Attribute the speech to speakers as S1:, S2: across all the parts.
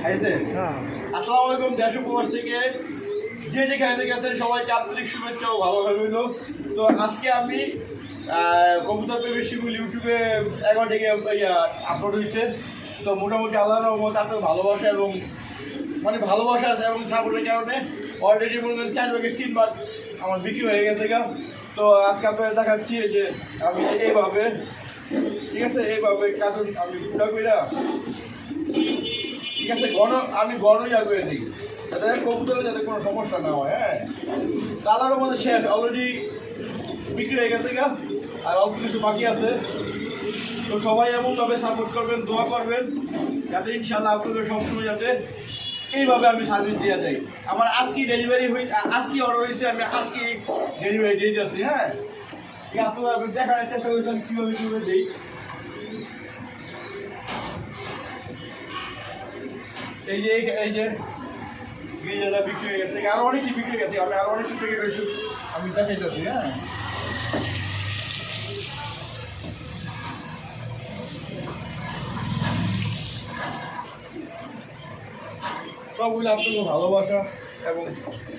S1: আসসালামু আলাইকুম দেশ উপবাস থেকে যে যেখানে থেকে আছেন সবাইকে আন্তরিক শুভেচ্ছা ও ভালোভাবে রইল। তো আজকে আমি কবুতর প্রেমী শিমুল ইউটিউবে 11 থেকে আপলোড হয়েছে। তো মোটামুটি আল্লাহর রহমতে আপনার ভালোবাসা এবং মানে ভালোবাসা আছে এবং সাপোর্টের কারণে অলরেডি মনে করেন 4 ভাগে 3 ভাগ আমার বিক্রি হয়ে গেছে গা। তো আজকে আপনাদের দেখাচ্ছি যে আমি এইভাবে, ঠিক আছে, এইভাবে কার্টুন আমি ফুটা কইরা, ঠিক আছে, আমি ইয়া করে দিই যাতে কবুতরে যাতে কোনো সমস্যা না হয়। হ্যাঁ, কালারও মধ্যে শেষ অলরেডি বিক্রি হয়ে গেছে গা, আর অল্প কিছু বাকি আছে। তো সবাই এমনভাবে সাপোর্ট করবেন, দোয়া করবেন যাতে ইনশাল্লাহ আপনাদের সবসময় যাতে এইভাবে আমি সার্ভিস দিয়ে যাই। আমার আজকে ডেলিভারি আজকে অর্ডার হয়েছে, আমি আজকে ডেলিভারি দিয়ে যাচ্ছি। হ্যাঁ, আপনারা দেখার চেষ্টা করছেন কীভাবে কীভাবে দিই। এই যে গিরিজাটা বিক্রি হয়ে গেছে, আরো অনেক কিছু বিক্রি হয়ে গেছে, আমি আরো অনেক কিছু বিক্রি করেছি, আমি দেখাইতেছি। হ্যাঁ, সবগুলো আপনার ভালোবাসা এবং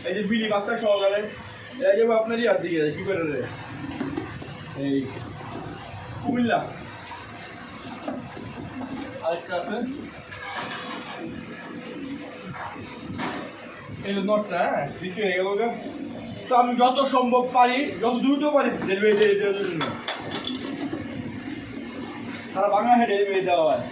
S1: এই যে বিলি বাচ্চা সহকারে এই যে আপনারই আর দিকে কি করে রে এই কুমিল্লা আরেকটা আছে, এই নটটা। হ্যাঁ, বিক্রি হয়ে গেল। তো আমি যত সম্ভব পারি, যত দ্রুত পারি ডেলিভারি দিয়ে দেওয়ার জন্য সারা বাংলাদেশে ডেলিভারি দেওয়া হয়।